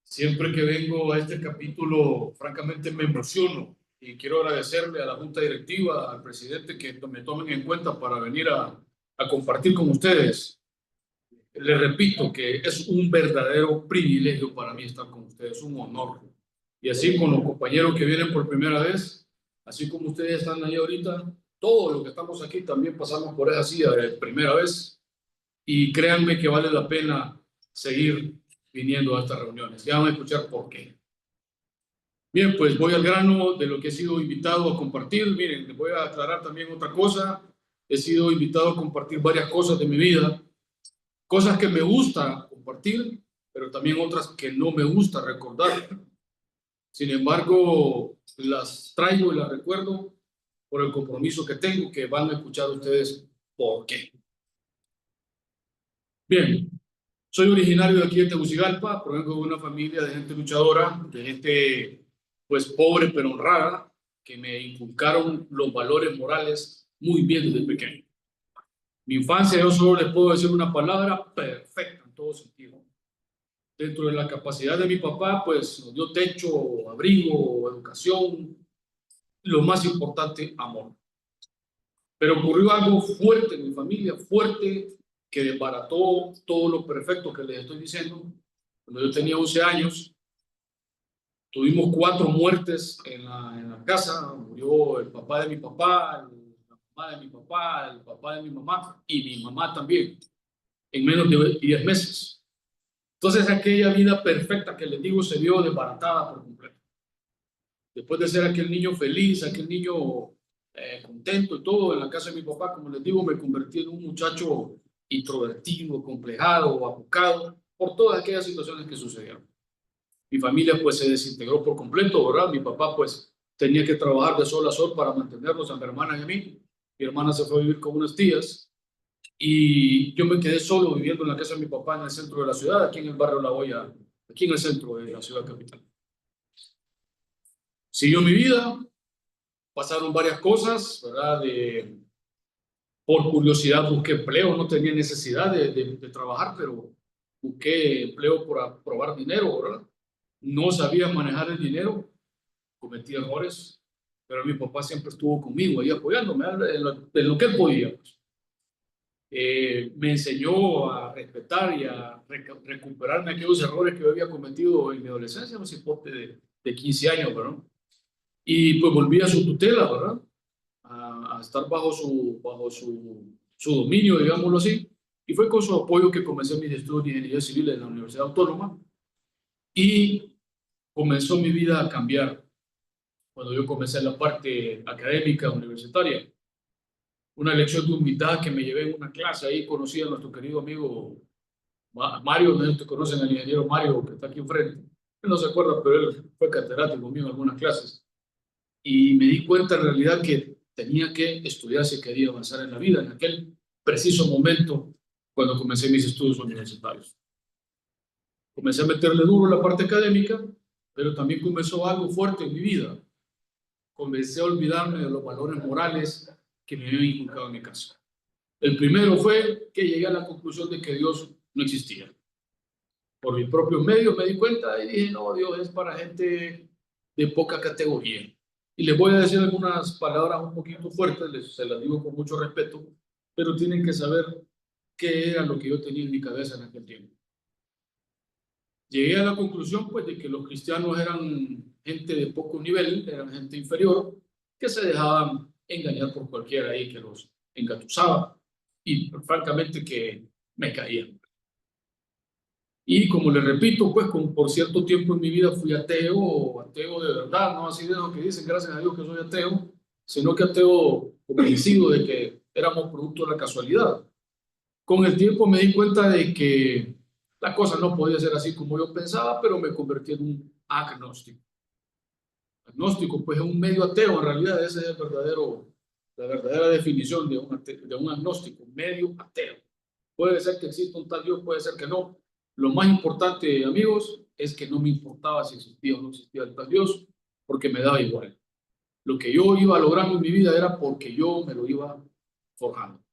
Siempre que vengo a este capítulo, francamente me emociono y quiero agradecerle a la Junta Directiva, al presidente, que me tomen en cuenta para venir a compartir con ustedes. Les repito que es un verdadero privilegio para mí estar con ustedes, un honor. Y así con los compañeros que vienen por primera vez, así como ustedes están ahí ahorita, todos los que estamos aquí también pasamos por esa silla de primera vez. Y créanme que vale la pena seguir viniendo a estas reuniones. Ya van a escuchar por qué. Bien, pues voy al grano de lo que he sido invitado a compartir. Miren, les voy a aclarar también otra cosa. He sido invitado a compartir varias cosas de mi vida, cosas que me gusta compartir, pero también otras que no me gusta recordar. Sin embargo, las traigo y las recuerdo por el compromiso que tengo, que van a escuchar ustedes por qué. Bien, soy originario de aquí de Tegucigalpa, provengo de una familia de gente luchadora, de gente pues pobre pero honrada, que me inculcaron los valores morales muy bien desde pequeño. Mi infancia, yo solo les puedo decir una palabra: perfecta en todo sentido. Dentro de la capacidad de mi papá, pues nos dio techo, abrigo, educación, lo más importante, amor. Pero ocurrió algo fuerte en mi familia, fuerte, que desbarató todo lo perfecto que les estoy diciendo. Cuando yo tenía 11 años, tuvimos 4 muertes en la casa. Murió el papá de mi papá, la mamá de mi papá, el papá de mi mamá y mi mamá también, en menos de 10 meses. Entonces aquella vida perfecta que les digo se vio desbaratada por completo. Después de ser aquel niño feliz, aquel niño contento y todo en la casa de mi papá, como les digo, me convertí en un muchacho introvertido, complejado, abucado por todas aquellas situaciones que sucedieron. Mi familia pues se desintegró por completo, ¿verdad? Mi papá pues tenía que trabajar de sol a sol para mantenernos a mi hermana y a mí. Mi hermana se fue a vivir con unas tías y yo me quedé solo viviendo en la casa de mi papá en el centro de la ciudad, aquí en el barrio La Boya, aquí en el centro de la ciudad capital. Siguió mi vida, pasaron varias cosas, ¿verdad? Por curiosidad busqué empleo, no tenía necesidad de trabajar, pero busqué empleo por probar dinero, ¿verdad? No sabía manejar el dinero, cometí errores, pero mi papá siempre estuvo conmigo ahí apoyándome en lo que él podía. Pues. Me enseñó a respetar y a recuperarme aquellos errores que yo había cometido en mi adolescencia, no sé, de 15 años, ¿verdad? Y pues volví a su tutela, ¿verdad? A estar bajo su dominio, digámoslo así. Y fue con su apoyo que comencé mis estudios de ingeniería civil en la Universidad Autónoma y comenzó mi vida a cambiar cuando yo comencé la parte académica universitaria. Una lección de humildad que me llevé en una clase, ahí conocí a nuestro querido amigo Mario, no sé si te conocen al ingeniero Mario que está aquí enfrente. Él no se acuerda, pero él fue catedrático mío en algunas clases. Y me di cuenta en realidad que tenía que estudiar si quería avanzar en la vida, en aquel preciso momento cuando comencé mis estudios universitarios. Comencé a meterle duro en la parte académica, pero también comenzó algo fuerte en mi vida. Comencé a olvidarme de los valores morales que me habían inculcado en mi casa. El primero fue que llegué a la conclusión de que Dios no existía. Por mis propios medios me di cuenta y dije, no, Dios es para gente de poca categoría. Y les voy a decir algunas palabras un poquito fuertes, se las digo con mucho respeto, pero tienen que saber qué era lo que yo tenía en mi cabeza en aquel tiempo. Llegué a la conclusión, pues, de que los cristianos eran gente de poco nivel, eran gente inferior, que se dejaban engañar por cualquiera ahí que los engatusaba y, francamente, que me caían. Y como les repito, pues por cierto tiempo en mi vida fui ateo, ateo de verdad, no así de lo que dicen, gracias a Dios que soy ateo, sino que ateo convencido de que éramos producto de la casualidad. Con el tiempo me di cuenta de que la cosa no podía ser así como yo pensaba, pero me convertí en un agnóstico. Agnóstico, pues es un medio ateo, en realidad esa es la verdadera definición de un agnóstico, medio ateo. Puede ser que exista un tal Dios, puede ser que no. Lo más importante, amigos, es que no me importaba si existía o no existía el tal Dios, porque me daba igual. Lo que yo iba logrando en mi vida era porque yo me lo iba forjando.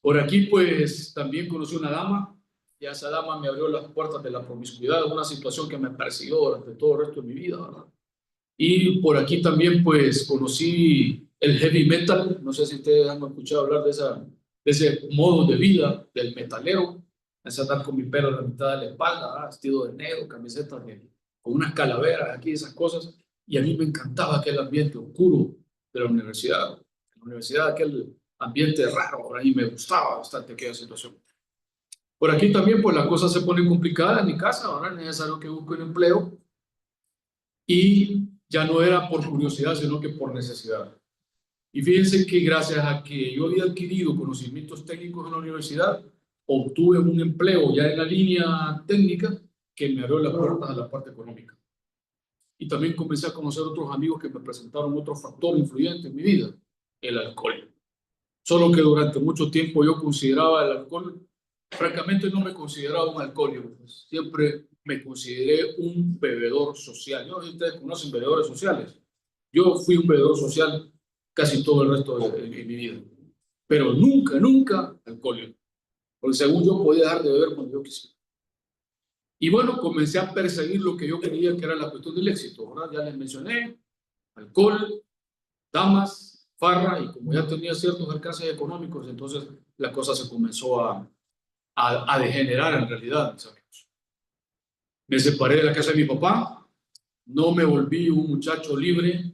Por aquí, pues, también conocí una dama ya esa dama me abrió las puertas de la promiscuidad, una situación que me persiguió durante todo el resto de mi vida, ¿verdad? Y por aquí también pues conocí el heavy metal, no sé si ustedes han escuchado hablar de ese modo de vida del metalero, es andar con mi pelo en la mitad de la espalda, ¿verdad? Vestido de negro, camisetas con unas calaveras aquí, esas cosas, y a mí me encantaba aquel ambiente oscuro de la universidad, aquel ambiente raro, ¿verdad? Y me gustaba bastante aquella situación. Por aquí también pues las cosas se ponen complicadas en mi casa, ahora es necesario que busque un empleo y ya no era por curiosidad, sino que por necesidad. Y fíjense que gracias a que yo había adquirido conocimientos técnicos en la universidad, obtuve un empleo ya en la línea técnica que me abrió las puertas a la parte económica. Y también comencé a conocer otros amigos que me presentaron otro factor influyente en mi vida, el alcohol. Solo que durante mucho tiempo yo consideraba el alcohol, francamente no me consideraba un alcohólico, pues. Siempre me consideré un bebedor social. Yo no sé si ustedes conocen bebedores sociales. Yo fui un bebedor social casi todo el resto de mi vida, pero nunca, nunca alcohólico, porque según yo podía dejar de beber cuando yo quisiera. Y bueno, comencé a perseguir lo que yo creía que era la cuestión del éxito, ¿verdad? Ya les mencioné, alcohol, damas, farra, y como ya tenía ciertos alcances económicos, entonces la cosa se comenzó a degenerar en realidad, mis amigos. Me separé de la casa de mi papá, no me volví un muchacho libre,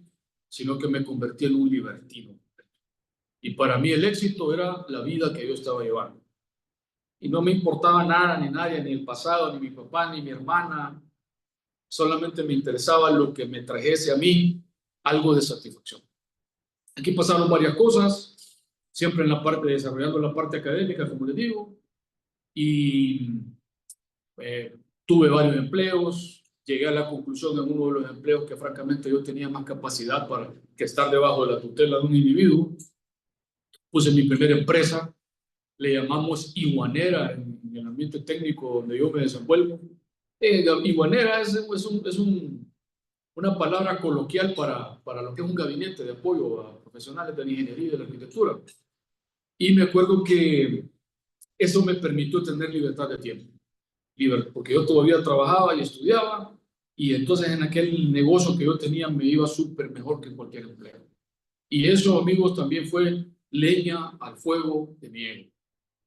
sino que me convertí en un libertino. Y para mí el éxito era la vida que yo estaba llevando. Y no me importaba nada, ni nadie, ni el pasado, ni mi papá, ni mi hermana. Solamente me interesaba lo que me trajese a mí algo de satisfacción. Aquí pasaron varias cosas, siempre en la parte, desarrollando la parte académica, como les digo, y tuve varios empleos, llegué a la conclusión en uno de los empleos que francamente yo tenía más capacidad para que estar debajo de la tutela de un individuo. Puse mi primera empresa, le llamamos iguanera en el ambiente técnico donde yo me desenvuelvo. Iguanera una palabra coloquial para lo que es un gabinete de apoyo a profesionales de la ingeniería y de la arquitectura. Y me acuerdo que eso me permitió tener libertad de tiempo, porque yo todavía trabajaba y estudiaba, y entonces en aquel negocio que yo tenía me iba súper mejor que cualquier empleo. Y eso, amigos, también fue leña al fuego de mi ego.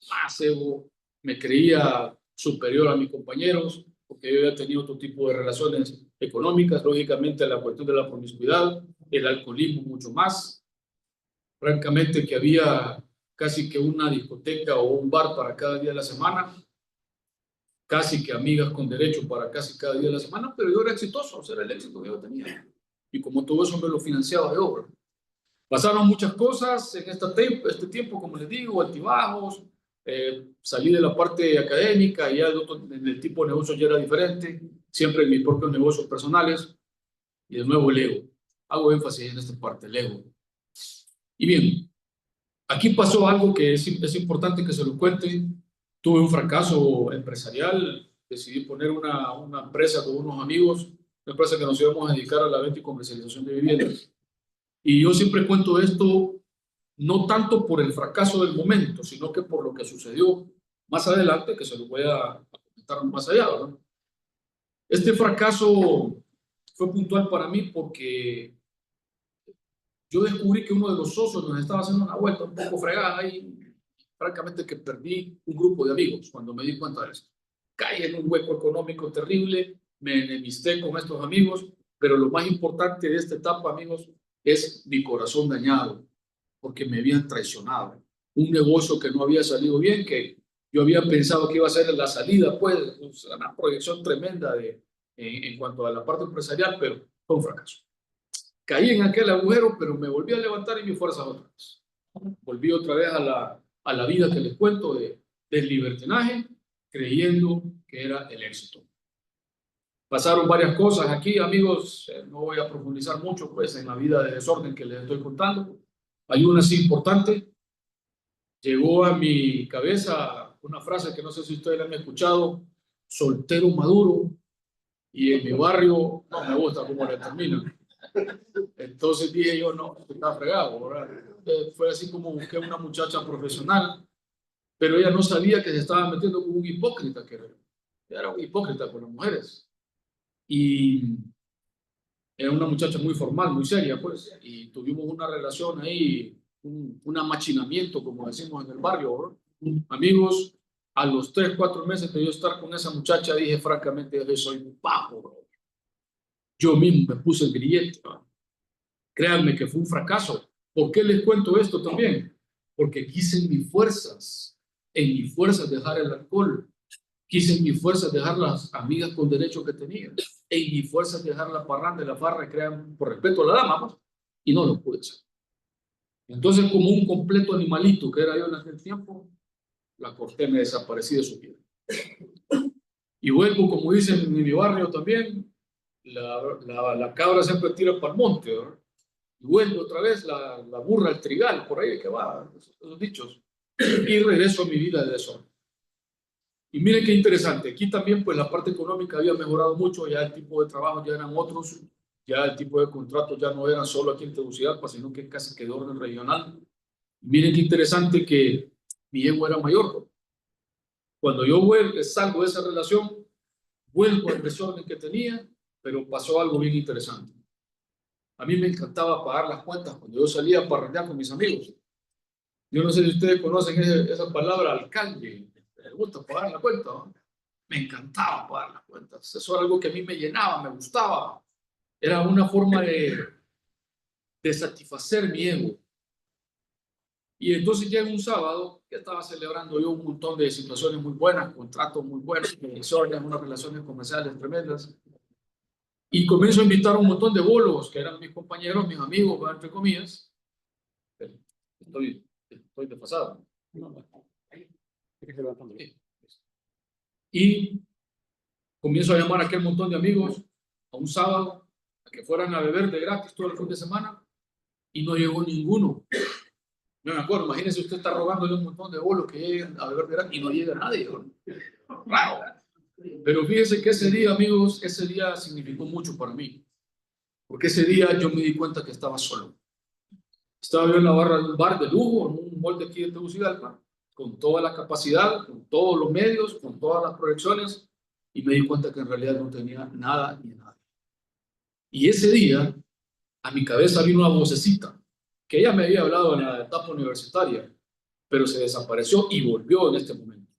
Más ego, me creía superior a mis compañeros, porque yo había tenido otro tipo de relaciones económicas, lógicamente la cuestión de la promiscuidad, el alcoholismo mucho más, francamente que había casi que una discoteca o un bar para cada día de la semana, casi que amigas con derecho para casi cada día de la semana, pero yo era exitoso, o sea, era el éxito que yo tenía. Y como todo eso me lo financiaba de obra. Pasaron muchas cosas en este tiempo, como les digo, altibajos, salí de la parte académica y ya en el tipo de negocio ya era diferente, siempre en mis propios negocios personales, y de nuevo el ego. Hago énfasis en esta parte, el ego. Y bien, aquí pasó algo que es importante que se lo cuente. Tuve un fracaso empresarial, decidí poner una empresa con unos amigos, una empresa que nos íbamos a dedicar a la venta y comercialización de viviendas. Y yo siempre cuento esto no tanto por el fracaso del momento, sino que por lo que sucedió más adelante, que se lo voy a comentar más allá, ¿verdad? Este fracaso fue puntual para mí porque yo descubrí que uno de los socios nos estaba haciendo una vuelta un poco fregada y francamente que perdí un grupo de amigos cuando me di cuenta de eso. Caí en un hueco económico terrible, me enemisté con estos amigos, pero lo más importante de esta etapa, amigos, es mi corazón dañado, porque me habían traicionado. Un negocio que no había salido bien, que yo había pensado que iba a ser la salida, pues, una proyección tremenda en cuanto a la parte empresarial, pero fue un fracaso. Caí en aquel agujero, pero me volví a levantar y mi fuerza otra vez. Volví otra vez a la vida que les cuento del libertinaje, creyendo que era el éxito. Pasaron varias cosas aquí, amigos, no voy a profundizar mucho pues en la vida de desorden que les estoy contando. Hay una así importante. Llegó a mi cabeza una frase que no sé si ustedes la han escuchado: soltero maduro, y en mi barrio no me gusta cómo le termina. Entonces dije yo, no, está fregado, ¿verdad? Fue así como busqué una muchacha profesional, pero ella no sabía que se estaba metiendo con un hipócrita, que era un hipócrita con las mujeres. Y era una muchacha muy formal, muy seria, pues, y tuvimos una relación ahí, un amachinamiento, como decimos en el barrio, ¿no? Amigos, a los 3, 4 meses de yo estar con esa muchacha, dije francamente, yo soy un papo, bro. Yo mismo me puse el grillete, ¿no? Créanme que fue un fracaso. ¿Por qué les cuento esto también? Porque quise en mis fuerzas dejar el alcohol, quise en mis fuerzas dejar las amigas con derecho que tenía, en mis fuerzas dejar la parranda y la farra, crean por respeto a la dama, pues, y no lo pude hacer. Entonces, como un completo animalito que era yo en aquel tiempo, la corté, me desaparecí de su vida. Y vuelvo, como dicen en mi barrio también, la cabra siempre tira para el monte, ¿verdad? Y vuelve otra vez la burra al trigal, por ahí que va, esos dichos. Y regreso a mi vida de desorden. Y miren qué interesante, aquí también pues la parte económica había mejorado mucho, ya el tipo de trabajo ya eran otros, ya el tipo de contratos ya no eran solo aquí en Tegucigalpa, sino que casi que de orden regional. Y miren qué interesante que mi ego era mayor. Cuando yo salgo de esa relación, vuelvo al desorden que tenía, pero pasó algo bien interesante. A mí me encantaba pagar las cuentas cuando yo salía a parrandear con mis amigos. Yo no sé si ustedes conocen esa palabra, alcalde. Me gusta pagar la cuenta, ¿no? Me encantaba pagar las cuentas. Eso era algo que a mí me llenaba, me gustaba. Era una forma de satisfacer mi ego. Y entonces llega un sábado que estaba celebrando yo un montón de situaciones muy buenas, contratos muy buenos, conexiones, unas relaciones comerciales tremendas. Y comienzo a invitar a un montón de bolos, que eran mis compañeros, mis amigos, entre comillas. Estoy desfasado. Y comienzo a llamar a aquel montón de amigos a un sábado a que fueran a beber de gratis todo el fin de semana y no llegó ninguno. No me acuerdo, imagínese usted está rogándole un montón de bolos que lleguen a beber de gratis y no llega nadie. Raro. Pero fíjese que ese día, amigos, ese día significó mucho para mí. Porque ese día yo me di cuenta que estaba solo. Estaba yo en la barra de un bar de lujo, en un mall de aquí de Tegucigalpa, con toda la capacidad, con todos los medios, con todas las proyecciones, y me di cuenta que en realidad no tenía nada ni nada. Y ese día, a mi cabeza vino una vocecita, que ella me había hablado en la etapa universitaria, pero se desapareció y volvió en este momento.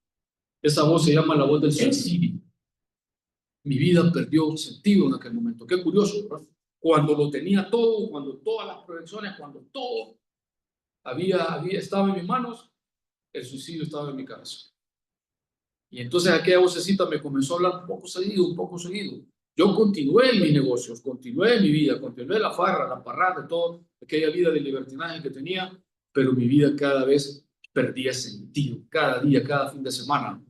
Esa voz se llama la voz del suicidio. Mi vida perdió sentido en aquel momento. Qué curioso, ¿verdad? Cuando lo tenía todo, cuando todas las proyecciones, cuando todo estaba en mis manos, el suicidio estaba en mi cabeza. Y entonces aquella vocecita me comenzó a hablar un poco seguido, un poco seguido. Yo continué en mis negocios, continué en mi vida, continué la farra, la parranda, todo, aquella vida de libertinaje que tenía, pero mi vida cada vez perdía sentido, cada día, cada fin de semana.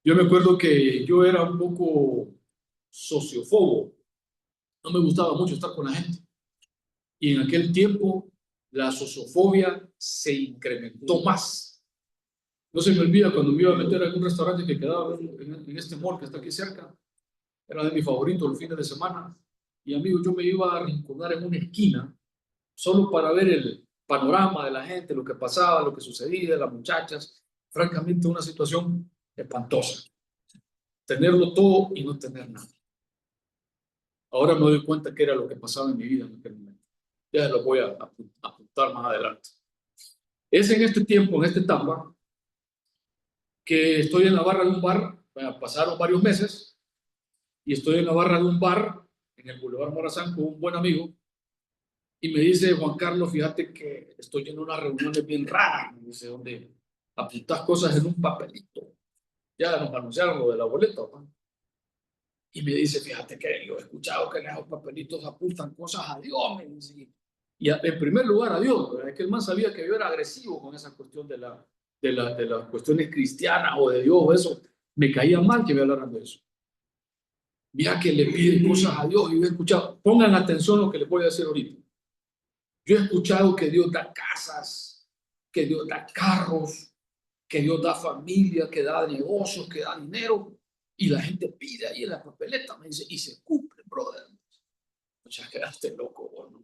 Yo me acuerdo que yo era un poco sociofobo, no me gustaba mucho estar con la gente. Y en aquel tiempo la sociofobia se incrementó más. No se me olvida cuando me iba a meter a algún restaurante que quedaba en este mall que está aquí cerca. Era de mis favoritos los fines de semana. Y amigo, yo me iba a arrinconar en una esquina solo para ver el panorama de la gente, lo que pasaba, lo que sucedía, las muchachas. Francamente, una situación espantosa. Tenerlo todo y no tener nada. Ahora me doy cuenta que era lo que pasaba en mi vida en aquel momento. Ya lo voy a apuntar más adelante. Es en este tiempo, en esta etapa, que estoy en la barra de un bar. Pasaron varios meses y estoy en la barra de un bar en el Boulevard Morazán con un buen amigo y me dice: Juan Carlos, fíjate que estoy en unas reuniones bien raras, me dice, donde apuntas cosas en un papelito. Ya nos anunciaron lo de la boleta, ¿no? Y me dice: fíjate que yo he escuchado que en esos papelitos apuntan cosas a Dios, me dice. Y en primer lugar a Dios, ¿verdad? Es que el man sabía que yo era agresivo con esa cuestión de las cuestiones cristianas o de Dios o eso. Me caía mal que me hablaran de eso. Mira que le piden cosas a Dios y yo he escuchado, pongan atención a lo que les voy a decir ahorita. Yo he escuchado que Dios da casas, que Dios da carros, que Dios da familia, que da negocios, que da dinero, y la gente pide ahí en la papeleta, me dice, y se cumple, brother. O sea, quedaste loco, bueno,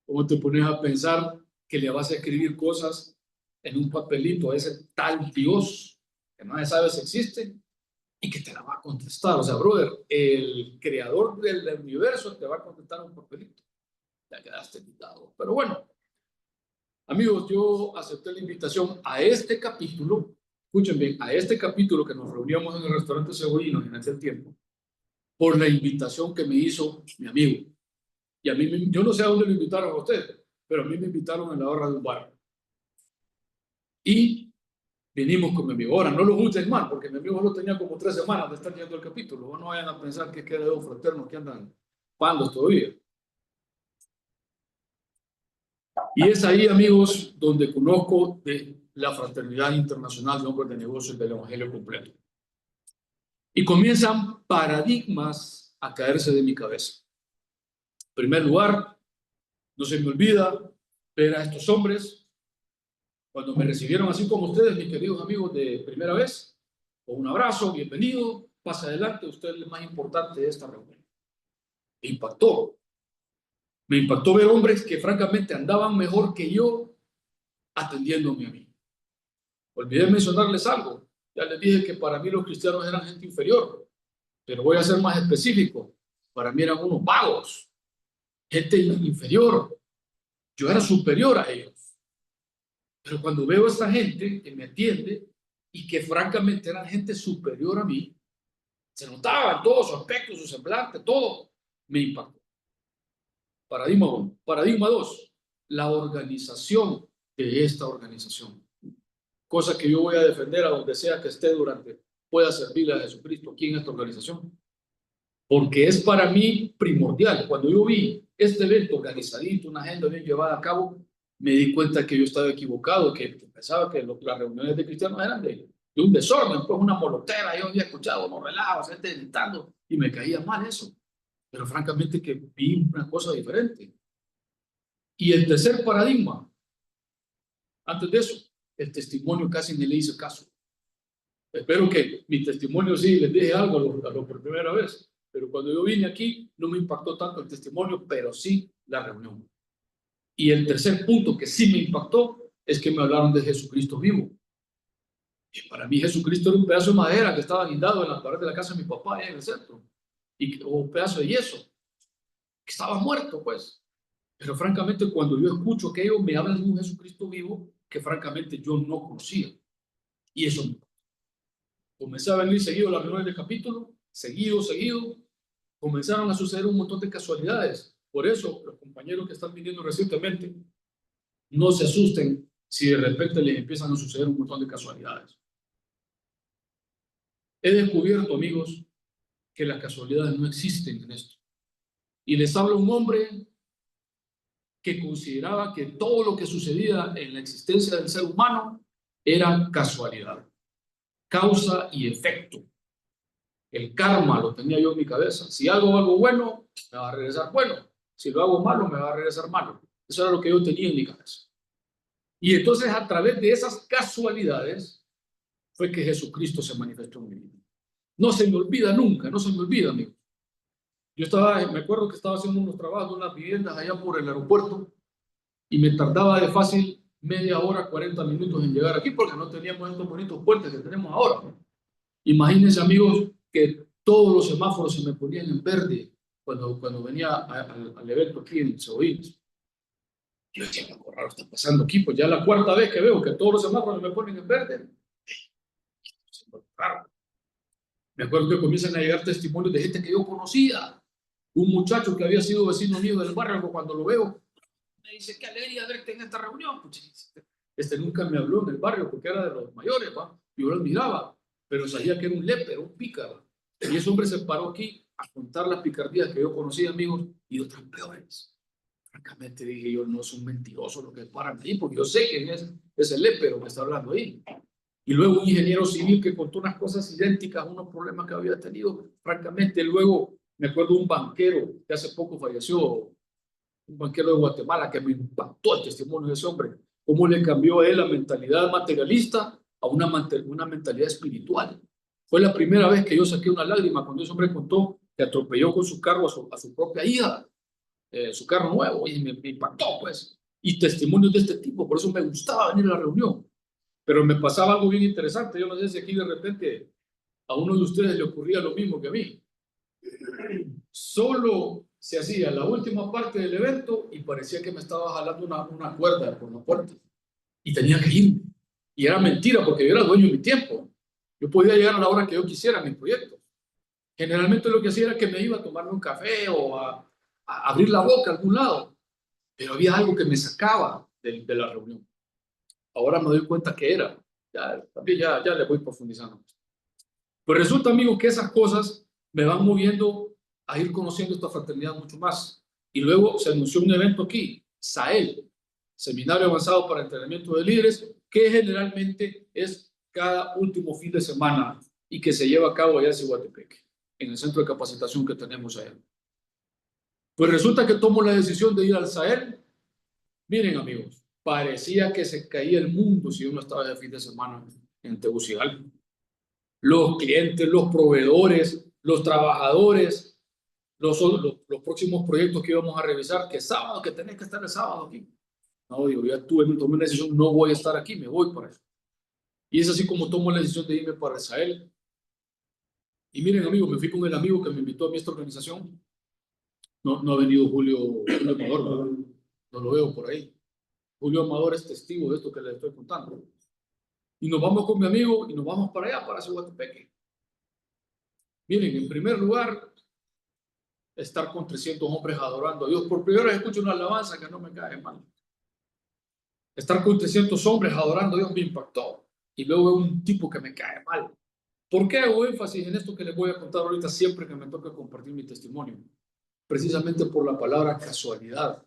¿cómo te pones a pensar que le vas a escribir cosas en un papelito ese tal Dios, que nadie sabe si existe, y que te la va a contestar. O sea, brother, el creador del universo te va a contestar un papelito. Ya quedaste quitado. Pero bueno, amigos, yo acepté la invitación a este capítulo. Escuchen bien, a este capítulo que nos reuníamos en el restaurante Cebollino en aquel tiempo, por la invitación que me hizo mi amigo. Y a mí, yo no sé a dónde lo invitaron a usted, pero a mí me invitaron en la barra de un bar. Y vinimos con mi amigo. Ahora, no lo juzguen mal, porque mi amigo lo tenía como 3 semanas de estar yendo el capítulo. No vayan a pensar que queda de dos fraternos que andan pandos todavía. Y es ahí, amigos, donde conozco de la Fraternidad Internacional de Hombres de Negocios del Evangelio Completo. Y comienzan paradigmas a caerse de mi cabeza. En primer lugar, no se me olvida ver a estos hombres cuando me recibieron así como ustedes, mis queridos amigos, de primera vez, con un abrazo, bienvenido, pasa adelante, usted es el más importante de esta reunión. Me impactó. Me impactó ver hombres que francamente andaban mejor que yo atendiéndome a mí. Olvidé mencionarles algo. Ya les dije que para mí los cristianos eran gente inferior, pero voy a ser más específico. Para mí eran unos vagos, gente inferior. Yo era superior a ellos. Pero cuando veo a esta gente que me atiende y que francamente eran gente superior a mí, se notaba en todo su aspecto, su semblante, todo me impactó. Paradigma 1. Paradigma 2. La organización de esta organización. Cosa que yo voy a defender a donde sea que esté durante, pueda servirle a Jesucristo aquí en esta organización. Porque es para mí primordial. Cuando yo vi este evento organizadito, una agenda bien llevada a cabo, me di cuenta que yo estaba equivocado, que pensaba que las reuniones de cristianos eran de un desorden, pues una molotera. Yo había escuchado unos relajos, gente gritando, y me caía mal eso. Pero francamente que vi una cosa diferente. Y el tercer paradigma, antes de eso, el testimonio casi ni le hice caso. Espero que mi testimonio sí les dije algo a lo por primera vez, pero cuando yo vine aquí no me impactó tanto el testimonio, pero sí la reunión. Y el tercer punto que sí me impactó es que me hablaron de Jesucristo vivo. Y para mí Jesucristo era un pedazo de madera que estaba guindado en la pared de la casa de mi papá, allá en el centro, o un pedazo de yeso, que estaba muerto, pues. Pero francamente, cuando yo escucho que ellos me hablan de un Jesucristo vivo, que francamente yo no conocía. Y eso me comencé a venir seguido a las reuniones de capítulo, seguido. Comenzaron a suceder un montón de casualidades. Por eso, los compañeros que están viniendo recientemente, no se asusten si de repente les empiezan a suceder un montón de casualidades. He descubierto, amigos, que las casualidades no existen en esto. Y les habla un hombre que consideraba que todo lo que sucedía en la existencia del ser humano era casualidad, causa y efecto. El karma lo tenía yo en mi cabeza. Si hago algo bueno, me va a regresar bueno. Si lo hago malo, me va a regresar malo. Eso era lo que yo tenía en mi cabeza. Y entonces, a través de esas casualidades, fue que Jesucristo se manifestó en mi vida. No se me olvida nunca, no se me olvida, amigo. Yo me acuerdo que estaba haciendo unos trabajos en unas viviendas allá por el aeropuerto y me tardaba de fácil media hora, 40 minutos en llegar aquí porque no teníamos estos bonitos puentes que tenemos ahora. Imagínense, amigos, que todos los semáforos se me ponían en verde cuando venía al evento aquí en Cebollino. Yo decía, algo raro está pasando aquí, pues ya la cuarta vez que veo que todos los semáforos me ponen en verde. Es raro. Me acuerdo que comienzan a llegar testimonios de gente que yo conocía. Un muchacho que había sido vecino mío del barrio, cuando lo veo, me dice, qué alegría verte en esta reunión. Este nunca me habló en el barrio porque era de los mayores, ¿va? Yo lo admiraba, pero sabía que era un lépero, un pícaro. Y ese hombre se paró aquí a contar las picardías que yo conocía, amigos, y otras peores. Francamente dije yo, no es un mentiroso lo que paran ahí, porque yo sé quién es el lépero que está hablando ahí. Y luego un ingeniero civil que contó unas cosas idénticas, unos problemas que había tenido. Francamente, luego me acuerdo de un banquero que hace poco falleció, un banquero de Guatemala, que me impactó el testimonio de ese hombre, cómo le cambió a él la mentalidad materialista a una mentalidad espiritual. Fue la primera vez que yo saqué una lágrima cuando ese hombre contó que atropelló con su carro a su propia hija, su carro nuevo, y me impactó, pues. Y testimonios de este tipo, por eso me gustaba venir a la reunión, Pero me pasaba algo bien interesante. Yo no sé si aquí de repente a uno de ustedes le ocurría lo mismo que a mí. Solo se hacía la última parte del evento y parecía que me estaba jalando una cuerda por la puerta. Y tenía que irme. Y era mentira porque yo era dueño de mi tiempo. Yo podía llegar a la hora que yo quisiera a mi proyecto. Generalmente lo que hacía era que me iba a tomarme un café o a abrir la boca a algún lado. Pero había algo que me sacaba de la reunión. Ahora me doy cuenta que era. También ya le voy profundizando. Pues resulta, amigo, que esas cosas me van moviendo a ir conociendo esta fraternidad mucho más. Y luego se anunció un evento aquí, SAEL, Seminario Avanzado para Entrenamiento de Líderes, que generalmente es cada último fin de semana y que se lleva a cabo allá en Cihuatepeque, en el centro de capacitación que tenemos allá. Pues resulta que tomo la decisión de ir al SAEL. Miren, amigos, parecía que se caía el mundo si uno estaba de fin de semana en Tegucigalpa. Los clientes, los proveedores, los trabajadores, los próximos proyectos que íbamos a revisar, que sábado, que tenés que estar el sábado aquí. No, digo, ya tomé una decisión, no voy a estar aquí, me voy para eso. Y es así como tomo la decisión de irme para Israel. Y miren, amigos, me fui con el amigo que me invitó a esta organización. No ha venido Julio Amador, no lo veo por ahí. Julio Amador es testigo de esto que les estoy contando. Y nos vamos con mi amigo y nos vamos para allá, para Cihuatepeque. Miren, en primer lugar, estar con 300 hombres adorando a Dios. Por primera vez escucho una alabanza que no me cae mal. Estar con 300 hombres adorando a Dios me impactó. Y luego veo un tipo que me cae mal. ¿Por qué hago énfasis en esto que les voy a contar ahorita siempre que me toca compartir mi testimonio? Precisamente por la palabra casualidad.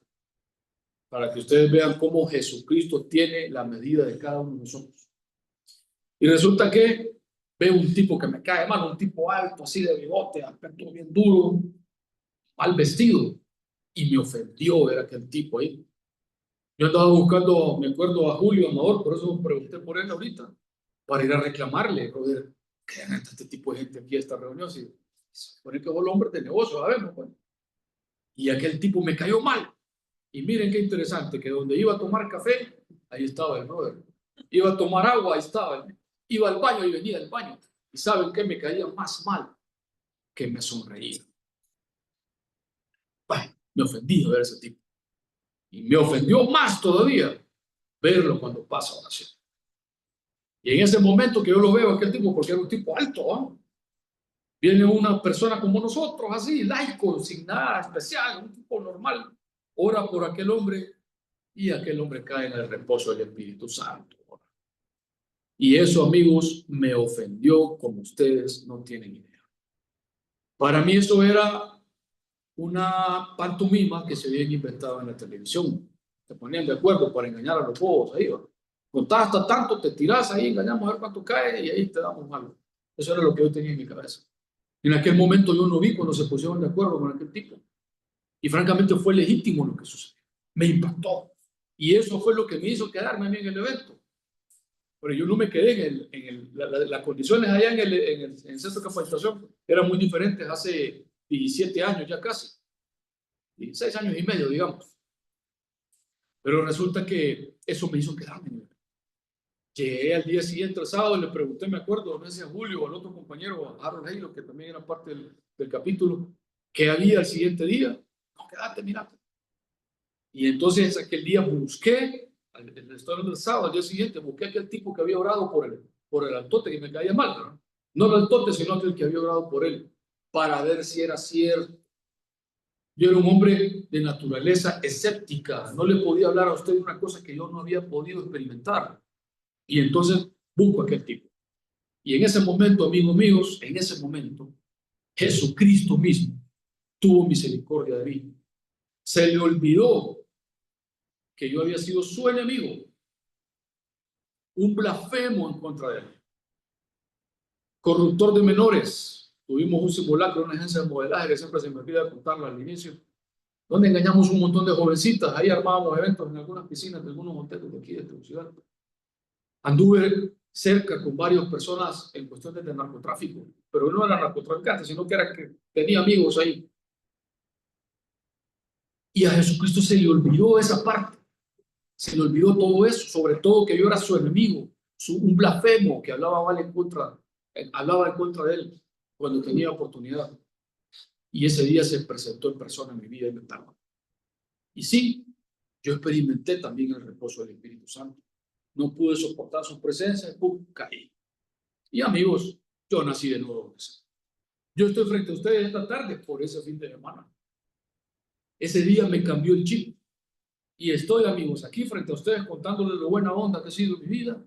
Para que ustedes vean cómo Jesucristo tiene la medida de cada uno de nosotros. Y resulta que veo un tipo que me cae mal, un tipo alto, así de bigote, aspecto bien duro, mal vestido. Y me ofendió ver a aquel tipo ahí. Yo andaba buscando, me acuerdo, a Julio Amador, por eso pregunté por él ahorita, para ir a reclamarle, brother, ¿qué entra este tipo de gente aquí a esta reunión? Si se supone que vos el hombre de negocio, sabemos, pues. Y aquel tipo me cayó mal. Y miren qué interesante, que donde iba a tomar café, ahí estaba el brother. Iba a tomar agua, ahí estaba. Iba al baño y venía al baño. ¿Y saben qué? Me caía más mal que me sonreía. Bueno, me ofendí de ver a ese tipo. Y me ofendió más todavía verlo cuando pasa oración. Y en ese momento que yo lo veo, aquel tipo, porque era un tipo alto, ¿eh? Viene una persona como nosotros, así, laico, sin nada especial, un tipo normal, ora por aquel hombre y aquel hombre cae en el reposo del Espíritu Santo. Y eso, amigos, me ofendió como ustedes no tienen idea. Para mí eso era una pantomima que se habían inventado en la televisión. Se ponían de acuerdo para engañar a los bobos ahí, ¿va? Contás hasta tanto, te tirás ahí, engañamos a ver cuánto cae y ahí te damos algo. Eso era lo que yo tenía en mi cabeza. En aquel momento yo no vi cuando se pusieron de acuerdo con aquel tipo. Y francamente fue legítimo lo que sucedió. Me impactó. Y eso fue lo que me hizo quedarme a mí en el evento. Pero yo no me quedé las condiciones allá en el centro de capacitación eran muy diferentes hace 17 años ya casi. 16 años y medio, digamos. Pero resulta que eso me hizo quedarme en el evento. Llegué al día siguiente, el sábado, y le pregunté, me acuerdo, no sé si a Julio o al otro compañero, a Harold Halo, que también era parte del capítulo, que había el siguiente día. No, quédate, mirate. Y entonces aquel día busqué, estoy hablando del sábado, al día siguiente, busqué a aquel tipo que había orado por el altote, que me caía mal, ¿no? No el altote, sino aquel que había orado por él, para ver si era cierto. Yo era un hombre de naturaleza escéptica, no le podía hablar a usted de una cosa que yo no había podido experimentar. Y entonces busco a aquel tipo. Y en ese momento, amigos míos, en ese momento, Jesucristo mismo tuvo misericordia de mí. Se le olvidó que yo había sido su enemigo, un blasfemo en contra de él, corruptor de menores. Tuvimos un simulacro en una agencia de modelaje que siempre se me olvida contarlo al inicio, donde engañamos un montón de jovencitas. Ahí armábamos eventos en algunas piscinas de algunos hoteles de aquí de Tegucigalpa. Anduve cerca con varias personas en cuestiones de narcotráfico, pero no era narcotraficante, sino que era que tenía amigos ahí. Y a Jesucristo se le olvidó esa parte, se le olvidó todo eso, sobre todo que yo era su enemigo. un blasfemo que hablaba en contra de él cuando tenía oportunidad. Y ese día se presentó en persona en mi vida y me tardó. Y sí, yo experimenté también el reposo del Espíritu Santo. No pude soportar su presencia y ¡pum! Caí. Y amigos, yo nací de nuevo. Yo estoy frente a ustedes esta tarde por ese fin de semana. Ese día me cambió el chip. Y estoy, amigos, aquí frente a ustedes contándoles lo buena onda que ha sido mi vida,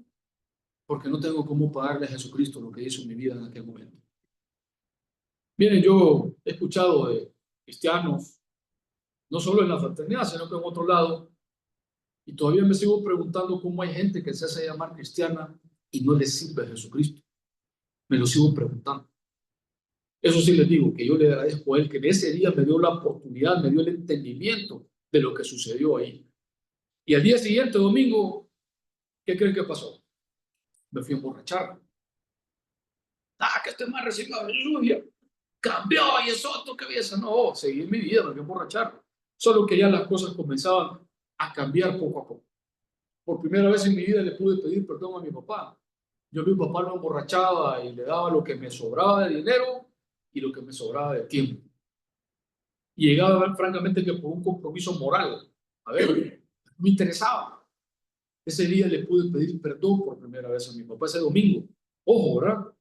porque no tengo cómo pagarle a Jesucristo lo que hizo en mi vida en aquel momento. Miren, yo he escuchado de cristianos, no solo en la fraternidad, sino que en otro lado, y todavía me sigo preguntando cómo hay gente que se hace llamar cristiana y no le sirve a Jesucristo. Me lo sigo preguntando. Eso sí les digo, que yo le agradezco a él que en ese día me dio la oportunidad, me dio el entendimiento de lo que sucedió ahí. Y al día siguiente, domingo, ¿qué creen que pasó? Me fui a emborrachar. Que este man recibió la lluvia, cambió y es otro que había. No, seguí mi vida, me fui a emborrachar. Solo que ya las cosas comenzaban a cambiar poco a poco. Por primera vez en mi vida le pude pedir perdón a mi papá. Yo a mi papá lo emborrachaba y le daba lo que me sobraba de dinero y lo que me sobraba de tiempo. Y llegaba francamente que por un compromiso moral. A ver, me interesaba. Ese día le pude pedir perdón por primera vez a mi papá, ese domingo. Ojo, ¿verdad?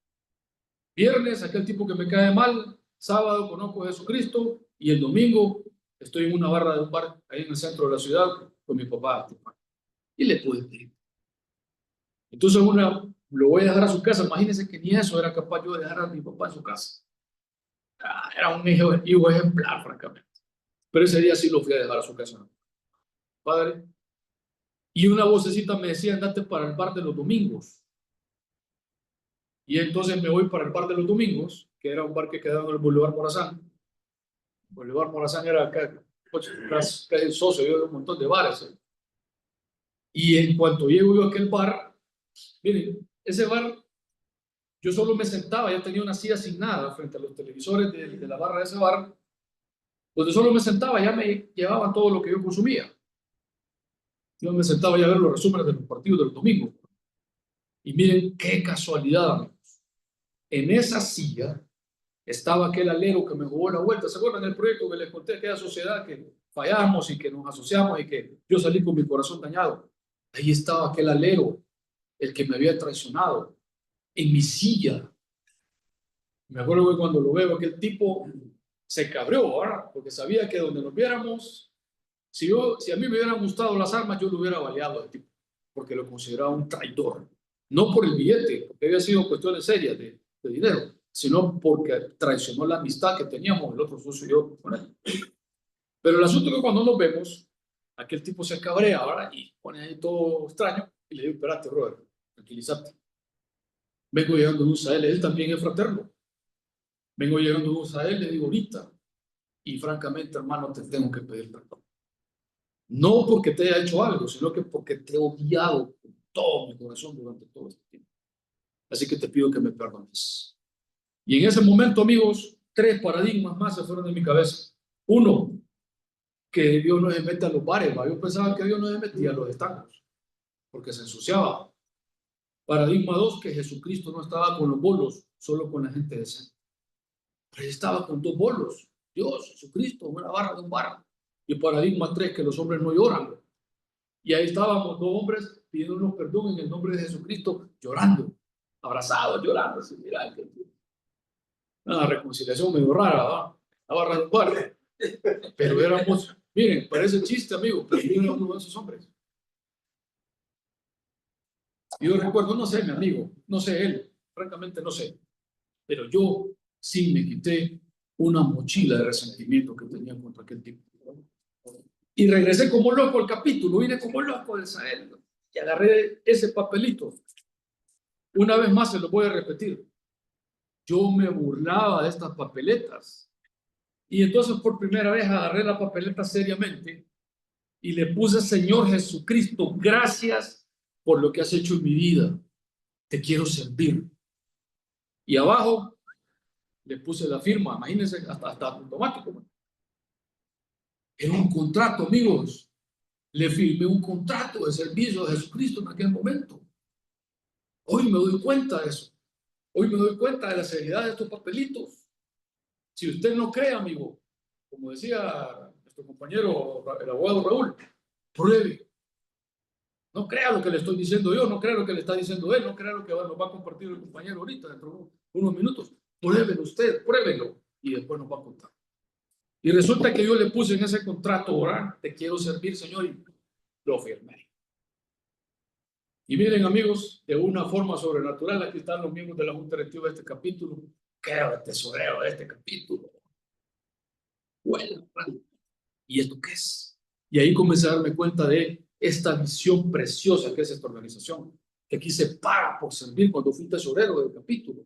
Viernes, aquel tipo que me cae mal. Sábado conozco a Jesucristo. Y el domingo estoy en una barra de un bar ahí en el centro de la ciudad con mi papá. Y le pude pedir. Entonces lo voy a dejar a su casa. Imagínense que ni eso era capaz yo de dejar a mi papá en su casa. Era un hijo ejemplar, francamente. Pero ese día sí lo fui a dejar a su casa. Padre. Y una vocecita me decía, andate para el bar de los domingos. Y entonces me voy para el bar de los domingos, que era un bar que quedaba en el Boulevard Morazán. El Boulevard Morazán era casi el socio de un montón de bares. Y en cuanto llego yo a aquel bar, miren, ese bar, yo solo me sentaba, ya tenía una silla asignada frente a los televisores de la barra de ese bar, donde solo me sentaba, ya me llevaban todo lo que yo consumía. Yo me sentaba ya a ver los resúmenes de los partidos del domingo. Y miren qué casualidad, amigos. En esa silla estaba aquel alero que me jugó la vuelta. ¿Se acuerdan del proyecto que les conté? Aquella sociedad que fallamos y que nos asociamos y que yo salí con mi corazón dañado. Ahí estaba aquel alero, el que me había traicionado, en mi silla. Me acuerdo que cuando lo veo, aquel tipo se cabreó, ¿verdad? Porque sabía que donde nos viéramos, si a mí me hubieran gustado las armas, yo lo hubiera baleado al tipo, porque lo consideraba un traidor. No por el billete, porque había sido cuestiones serias de dinero, sino porque traicionó la amistad que teníamos el otro socio y yo con él. Pero el asunto es que cuando nos vemos, aquel tipo se cabrea, ¿verdad? Y pone ahí todo extraño, y le digo, espérate, Robert, tranquilízate. Vengo llegando de un Sahel, él también es fraterno. Vengo llegando de un Sahel, le digo ahorita, y francamente, hermano, te tengo que pedir perdón. No porque te haya hecho algo, sino que porque te he odiado con todo mi corazón durante todo este tiempo. Así que te pido que me perdones. Y en ese momento, amigos, 3 paradigmas más se fueron de mi cabeza. Uno, que Dios no se mete a los bares. Yo pensaba que Dios no se metía a los estacos, porque se ensuciaba. Paradigma 2, que Jesucristo no estaba con los bolos, solo con la gente decente. Pero él estaba con 2 bolos. Dios, Jesucristo, una barra de un bar. Y paradigma 3, que los hombres no lloran. Y ahí estábamos 2 hombres pidiéndonos perdón en el nombre de Jesucristo, llorando, abrazados, llorando. Así, mira, una reconciliación medio rara, ¿verdad? La barra de un bar. Pero éramos, miren, parece chiste, amigo, pero yo era uno de esos hombres. Y yo recuerdo, no sé, mi amigo, no sé él, francamente no sé, pero yo sí me quité una mochila de resentimiento que tenía contra aquel tipo. Y regresé como loco al capítulo, vine como loco del Sahel y agarré ese papelito. Una vez más se lo voy a repetir. Yo me burlaba de estas papeletas. Y entonces por primera vez agarré la papeleta seriamente y le puse, Señor Jesucristo, gracias por lo que has hecho en mi vida. Te quiero servir. Y abajo le puse la firma, imagínense, hasta automático. ¿No? Era un contrato, amigos. Le firmé un contrato de servicio a Jesucristo en aquel momento. Hoy me doy cuenta de eso. Hoy me doy cuenta de la seriedad de estos papelitos. Si usted no cree, amigo, como decía nuestro compañero, el abogado Raúl, pruebe. No crea lo que le estoy diciendo yo, no crea lo que le está diciendo él, no crea lo que nos va a compartir el compañero ahorita, dentro de unos minutos. Pruébelo usted, pruébelo, y después nos va a contar. Y resulta que yo le puse en ese contrato, orar, te quiero servir, Señor, y lo firmé. Y miren, amigos, de una forma sobrenatural, aquí están los miembros de la Junta Directiva de este capítulo. Creo el tesorero de este capítulo. Bueno, ¿y esto qué es? Y ahí comencé a darme cuenta de esta visión preciosa que es esta organización, que aquí se paga por servir cuando fui tesorero del capítulo.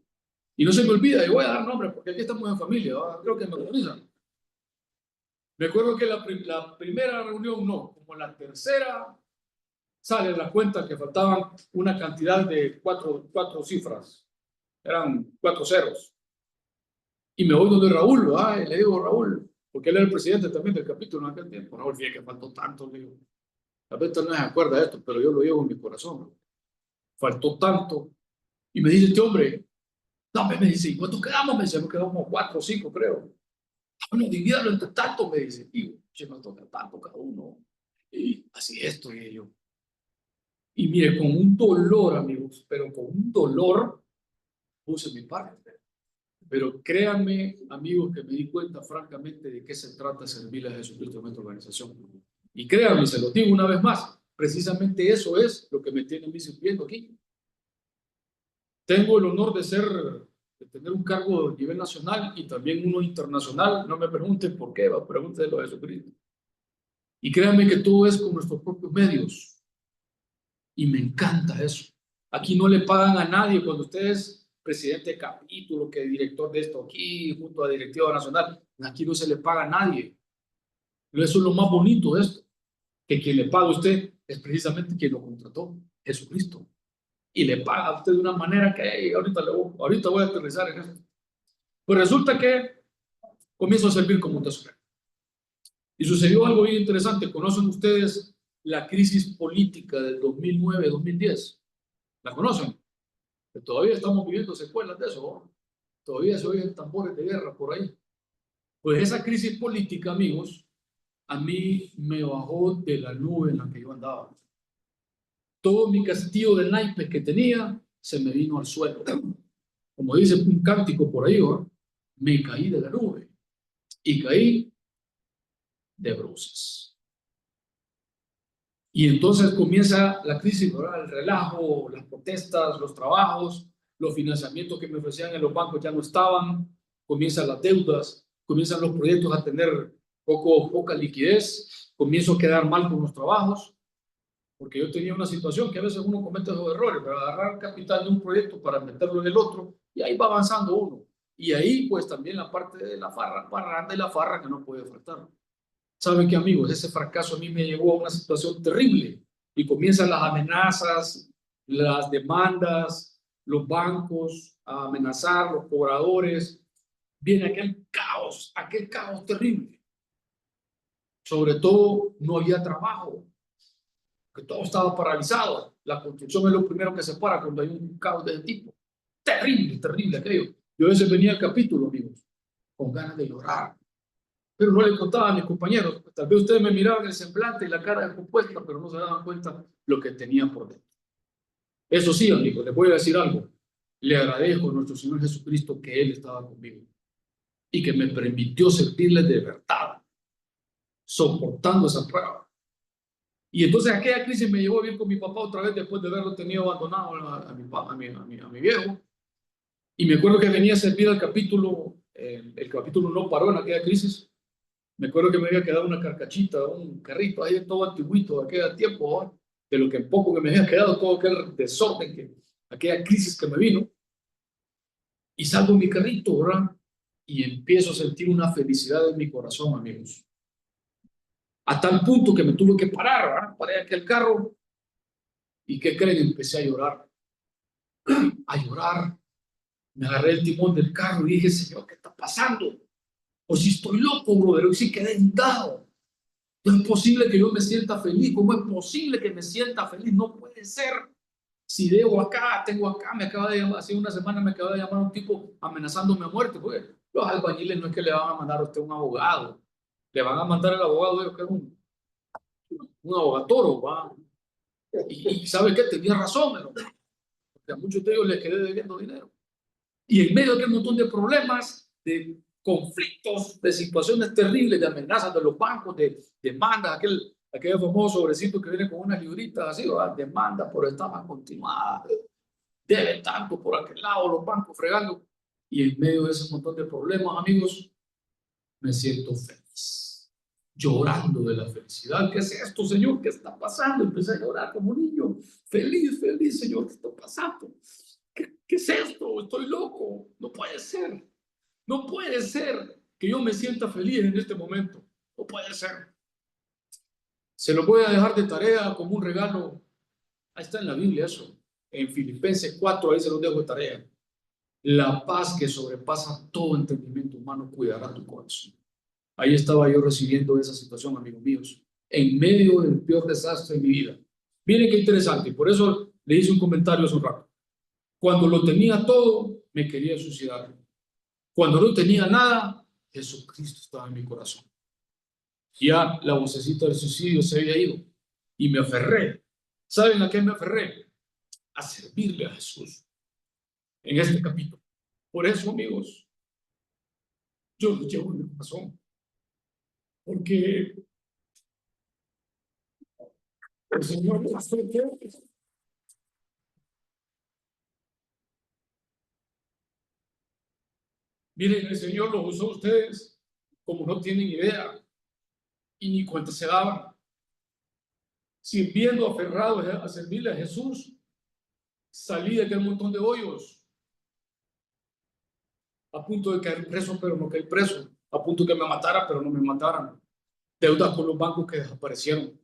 Y no se me olvida, y voy a dar nombres porque aquí estamos en familia, ¿verdad? Creo que me organizan. Me acuerdo que la primera reunión no, como la tercera sale la cuenta que faltaban una cantidad de cuatro cifras, eran 4 ceros. Y me voy donde Raúl, ¿verdad? Y le digo, Raúl, porque él era el presidente también del capítulo en aquel tiempo. Raúl, fíjate que faltó tanto, le digo. A veces no se acuerda de esto, pero yo lo llevo en mi corazón. Faltó tanto. Y me dice este hombre, no, me dice, ¿y cuánto quedamos? Me dice, nos quedamos 4 o 5, creo. Bueno, divídalo entre tanto, me dice. Y yo, nos toca tanto cada uno. Y así esto, y yo. Y mire, con un dolor, amigos, pero con un dolor, puse mi parte. Pero créanme, amigos, que me di cuenta francamente de qué se trata servirle a Jesucristo en nuestra organización. Y créanme, se lo digo una vez más, precisamente eso es lo que me tiene a mí sirviendo aquí. Tengo el honor de tener un cargo a nivel nacional y también uno internacional. No me pregunten por qué, pregúntenlo a Jesucristo. Y créanme que todo es con nuestros propios medios. Y me encanta eso. Aquí no le pagan a nadie cuando usted es presidente de capítulo, que director de esto aquí, junto a directiva nacional. Aquí no se le paga a nadie. Eso es lo más bonito de esto, que quien le paga a usted es precisamente quien lo contrató, Jesucristo. Y le paga a usted de una manera que hey, ahorita voy a aterrizar en esto. Pues resulta que comienzo a servir como un tesorero. Y sucedió algo bien interesante. ¿Conocen ustedes la crisis política del 2009-2010? ¿La conocen? Que todavía estamos viviendo secuelas de eso, ¿no? Todavía se oyen tambores de guerra por ahí. Pues esa crisis política, amigos, a mí me bajó de la nube en la que yo andaba. Todo mi castillo de naipes que tenía se me vino al suelo. Como dice un cántico por ahí, ¿no? Me caí de la nube y caí de bruces. Y entonces comienza la crisis, ¿verdad? El relajo, las protestas, los trabajos, los financiamientos que me ofrecían en los bancos ya no estaban, comienzan las deudas, comienzan los proyectos a tener poca liquidez, comienzo a quedar mal con los trabajos, porque yo tenía una situación que a veces uno comete esos errores, para agarrar capital de un proyecto para meterlo en el otro, y ahí va avanzando uno. Y ahí pues también la parte de la parranda y la farra que no puede faltar. ¿Saben qué, amigos? Ese fracaso a mí me llevó a una situación terrible y comienzan las amenazas, las demandas, los bancos a amenazar, los cobradores. Viene aquel caos terrible. Sobre todo, no había trabajo, que todo estaba paralizado. La construcción es lo primero que se para cuando hay un caos de ese tipo. Terrible, terrible aquello. Yo a veces venía al capítulo, amigos, con ganas de llorar. Pero no le contaba a mis compañeros. Tal vez ustedes me miraban el semblante y la cara descompuesta, pero no se daban cuenta lo que tenía por dentro. Eso sí, amigos, les voy a decir algo. Le agradezco a nuestro Señor Jesucristo que Él estaba conmigo y que me permitió servirle de verdad, soportando esa prueba. Y entonces aquella crisis me llevó a vivir con mi papá otra vez después de haberlo tenido abandonado a mi viejo. Y me acuerdo que venía a servir al capítulo, el capítulo no paró en aquella crisis. Me acuerdo que me había quedado una carcachita, un carrito ahí todo antiguito de aquel tiempo, ¿no? De lo que poco que me había quedado, todo aquel desorden, aquella crisis que me vino. Y salgo mi carrito, ¿verdad? Y empiezo a sentir una felicidad en mi corazón, amigos. A tal punto que me tuve que parar, ¿verdad? Paré aquel carro. ¿Y qué creen? Empecé a llorar. A llorar. Me agarré el timón del carro y dije, Señor, ¿qué está pasando? O si estoy loco, brother, o si quedé hincado. No es posible que yo me sienta feliz. ¿Cómo es posible que me sienta feliz? No puede ser. Si debo acá, tengo acá, me acaba de llamar, hace una semana me acaba de llamar un tipo amenazándome a muerte, porque los albañiles no es que le van a mandar a usted un abogado, le van a mandar al abogado ellos que es un abogatoro, ¿va? Y sabe que tenía razón, porque a muchos de ellos les quedé debiendo dinero. Y en medio de un montón de problemas, de conflictos, de situaciones terribles, de amenazas de los bancos, de demandas, aquel famoso sobrecito que viene con unas libritas así, ¿verdad? Demanda por estafa continuada, debe tanto por aquel lado, los bancos fregando. Y en medio de ese montón de problemas, amigos, me siento feliz, llorando de la felicidad. ¿Qué es esto, Señor? ¿Qué está pasando? Empecé a llorar como un niño, feliz, feliz, Señor, ¿qué está pasando? ¿Qué es esto? Estoy loco, no puede ser. No puede ser que yo me sienta feliz en este momento. No puede ser. Se lo voy a dejar de tarea como un regalo. Ahí está en la Biblia eso. En Filipenses 4, ahí se lo dejo de tarea. La paz que sobrepasa todo entendimiento humano cuidará tu corazón. Ahí estaba yo recibiendo esa situación, amigos míos, en medio del peor desastre de mi vida. Miren qué interesante. Por eso le hice un comentario hace un rato. Cuando lo tenía todo, me quería suicidar. Cuando no tenía nada, Jesucristo estaba en mi corazón. Ya la vocecita del suicidio se había ido y me aferré. ¿Saben a qué me aferré? A servirle a Jesús en este capítulo. Por eso, amigos, yo lo llevo en mi corazón. Porque el Señor lo hace. Miren, el Señor los usó a ustedes como no tienen idea y ni cuenta se daban. Sirviendo aferrados a servirle a Jesús, salí de aquel montón de hoyos, a punto de caer preso, pero no caí preso, a punto de que me matara, pero no me mataran. Deudas con los bancos que desaparecieron,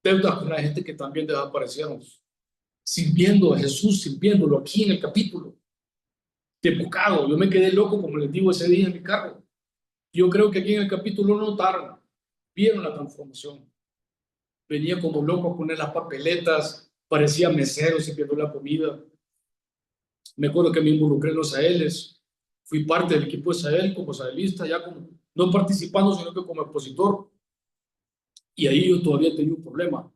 deudas con la gente que también desaparecieron, sirviendo a Jesús, sirviéndolo aquí en el capítulo. De bocado, yo me quedé loco, como les digo, ese día en mi carro. Yo creo que aquí en el capítulo notaron, vieron la transformación. Venía como loco a poner las papeletas, parecía mesero sirviendo la comida. Me acuerdo que me involucré en los Saheles, fui parte del equipo de Sahel como sahelista, ya como, no participando, sino que como expositor. Y ahí yo todavía tenía un problema,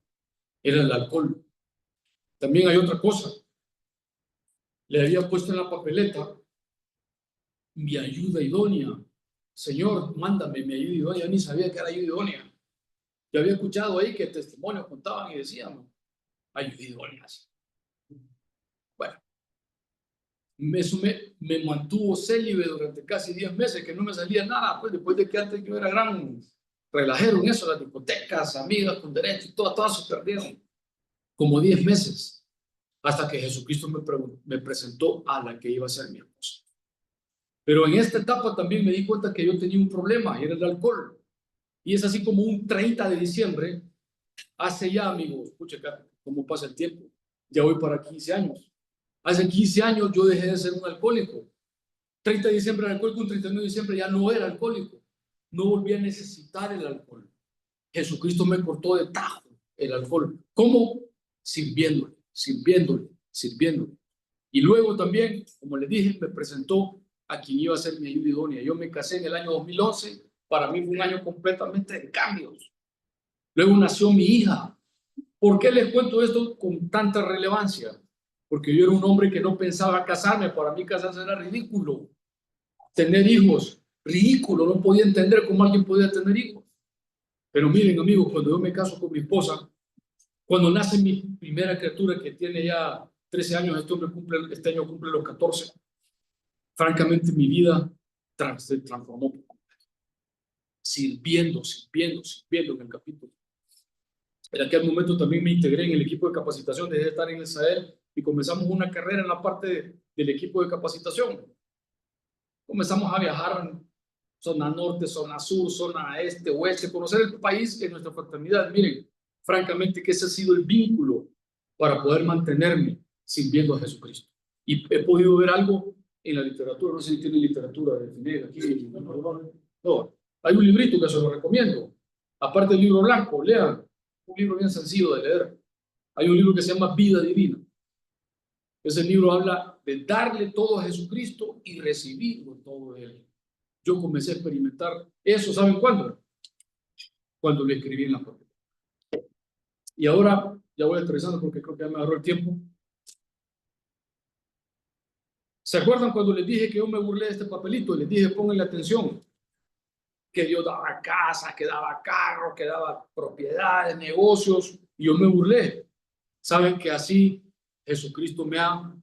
era el alcohol. También hay otra cosa, le había puesto en la papeleta mi ayuda idónea. Señor, mándame mi ayuda idónea. Yo ni sabía que era ayuda idónea. Yo había escuchado ahí que testimonios contaban y decían, ayuda idónea. Bueno, eso me mantuvo célibe durante casi 10 meses, que no me salía nada, pues después de que antes yo era gran relajero en eso, las discotecas, amigas con derechos, todas se perdieron, como 10 meses, hasta que Jesucristo me presentó a la que iba a ser mi esposa. Pero en esta etapa también me di cuenta que yo tenía un problema, y era el alcohol. Y es así como un 30 de diciembre, hace ya, amigos, escucha acá cómo pasa el tiempo, ya voy para 15 años. Hace 15 años yo dejé de ser un alcohólico. 30 de diciembre era alcohólico, un 31 de diciembre ya no era alcohólico. No volví a necesitar el alcohol. Jesucristo me cortó de tajo el alcohol. ¿Cómo? Sirviéndole, sirviéndole, sirviéndole. Y luego también, como les dije, me presentó a quien iba a ser mi ayuda idónea. Yo me casé en el año 2011. Para mí fue un año completamente de cambios. Luego nació mi hija. ¿Por qué les cuento esto con tanta relevancia? Porque yo era un hombre que no pensaba casarme. Para mí casarse era ridículo. Tener hijos, ridículo. No podía entender cómo alguien podía tener hijos. Pero miren, amigos, cuando yo me caso con mi esposa, cuando nace mi primera criatura, que tiene ya 13 años, este año cumple los 14, francamente mi vida se transformó. Sirviendo en el capítulo. En aquel momento también me integré en el equipo de capacitación, dejé de estar en el Sahel y comenzamos una carrera en la parte del equipo de capacitación. Comenzamos a viajar zona norte, zona sur, zona este, oeste, conocer el país en nuestra fraternidad. Miren, francamente que ese ha sido el vínculo para poder mantenerme sirviendo a Jesucristo. Y he podido ver algo en la literatura, no sé si tiene literatura de Finega aquí. No, hay un librito que se lo recomiendo. Aparte del libro blanco, lean. Un libro bien sencillo de leer. Hay un libro que se llama Vida Divina. Ese libro habla de darle todo a Jesucristo y recibirlo todo de Él. Yo comencé a experimentar eso, ¿saben cuándo? Cuando lo escribí en la papel. Y ahora, ya voy aterrizando porque creo que ya me agarró el tiempo. ¿Se acuerdan cuando les dije que yo me burlé de este papelito? Les dije, pónganle atención, que Dios daba casas, que daba carros, que daba propiedades, negocios, y yo me burlé. ¿Saben que así Jesucristo me ha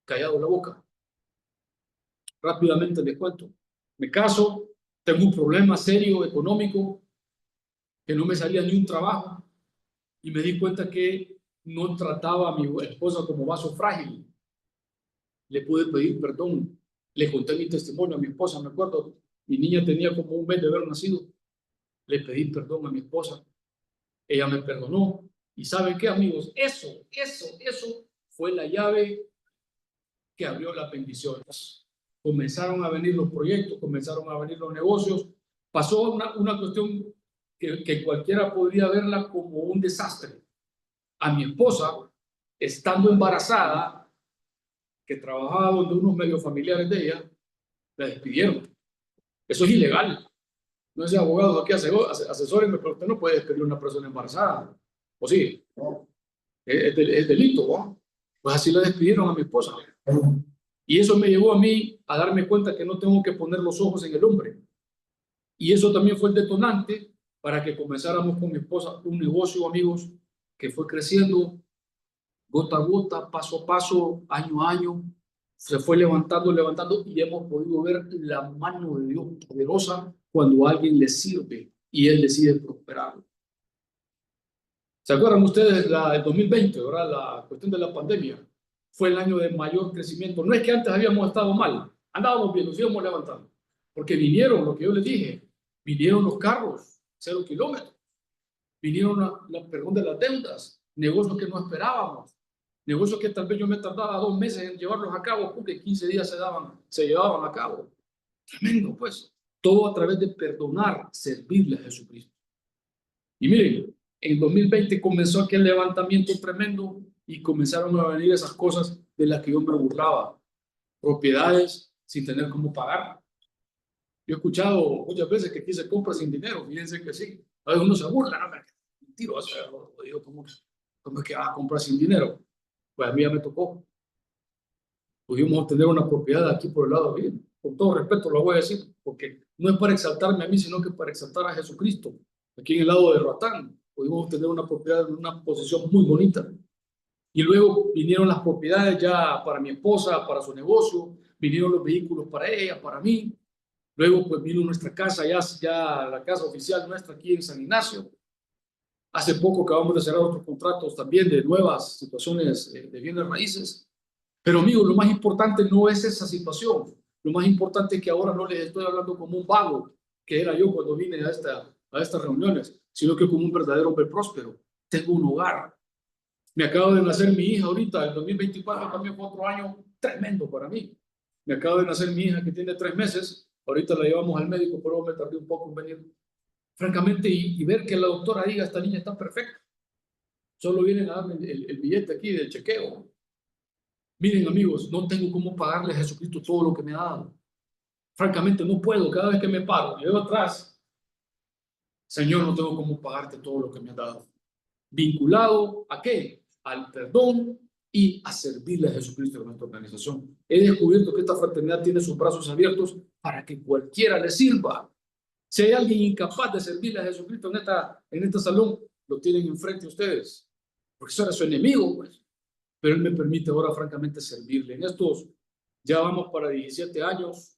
callado la boca? Rápidamente les cuento. Me caso, tengo un problema serio económico, que no me salía ni un trabajo, y me di cuenta que no trataba a mi esposa como vaso frágil. Le pude pedir perdón, le conté mi testimonio a mi esposa, me acuerdo, mi niña tenía como un mes de haber nacido, le pedí perdón a mi esposa, ella me perdonó, y ¿saben qué, amigos? Eso fue la llave que abrió las bendiciones. Comenzaron a venir los proyectos, comenzaron a venir los negocios, pasó una cuestión que cualquiera podría verla como un desastre. A mi esposa, estando embarazada, que trabajaba donde unos medios familiares de ella, la despidieron. Eso es ilegal. No es abogado aquí, asesórenme, pero usted no puede despedir a una persona embarazada. ¿O sí? No. Es delito, ¿no? Pues así la despidieron a mi esposa. Y eso me llevó a mí a darme cuenta que no tengo que poner los ojos en el hombre. Y eso también fue el detonante para que comenzáramos con mi esposa un negocio, amigos, que fue creciendo gota a gota, paso a paso, año a año. Se fue levantando y hemos podido ver la mano de Dios poderosa cuando a alguien le sirve y él decide prosperar. ¿Se acuerdan ustedes el 2020, ¿verdad? La cuestión de la pandemia? Fue el año de mayor crecimiento. No es que antes habíamos estado mal, andábamos bien, nos íbamos levantando. Porque vinieron, lo que yo les dije, vinieron los carros, 0 kilómetros. Vinieron perdón, de las deudas, negocios que no esperábamos, negocios que tal vez yo me tardaba 2 meses en llevarlos a cabo porque 15 días se llevaban a cabo. Tremendo, pues. Todo a través de perdonar, servirle a Jesucristo. Y miren, en 2020 comenzó aquel levantamiento tremendo y comenzaron a venir esas cosas de las que yo me burlaba. Propiedades sin tener cómo pagar. Yo he escuchado muchas veces que aquí se compra sin dinero. Fíjense que sí. A veces uno se burla, no, mentiroso. Digo, ¿cómo es que vas a comprar sin dinero? Pues a mí ya me tocó. Pudimos obtener una propiedad aquí por el lado bien. Con todo respeto lo voy a decir, porque no es para exaltarme a mí, sino que para exaltar a Jesucristo. Aquí en el lado de Roatán pudimos obtener una propiedad en una posición muy bonita. Y luego vinieron las propiedades ya para mi esposa, para su negocio, vinieron los vehículos para ella, para mí. Luego pues vino nuestra casa, ya la casa oficial nuestra aquí en San Ignacio. Hace poco acabamos de cerrar otros contratos también de nuevas situaciones de bienes raíces. Pero amigos, lo más importante no es esa situación. Lo más importante es que ahora no les estoy hablando como un vago, que era yo cuando vine a estas reuniones, sino que como un verdadero hombre próspero. Tengo un hogar. Me acaba de nacer mi hija ahorita, el 2024 también fue otro año tremendo para mí. Me acaba de nacer mi hija que tiene 3 meses. Ahorita la llevamos al médico, pero me tardé un poco en venir. Francamente, y ver que la doctora diga, esta niña está perfecta. Solo vienen a darme el billete aquí del chequeo. Miren, amigos, no tengo cómo pagarle a Jesucristo todo lo que me ha dado. Francamente, no puedo. Cada vez que me paro, llevo atrás. Señor, no tengo cómo pagarte todo lo que me has dado. ¿Vinculado a qué? Al perdón y a servirle a Jesucristo en nuestra organización. He descubierto que esta fraternidad tiene sus brazos abiertos para que cualquiera le sirva. Si hay alguien incapaz de servirle a Jesucristo en este salón, lo tienen enfrente de ustedes. Porque eso era su enemigo, pues. Pero Él me permite ahora, francamente, servirle. En estos, ya vamos para 17 años.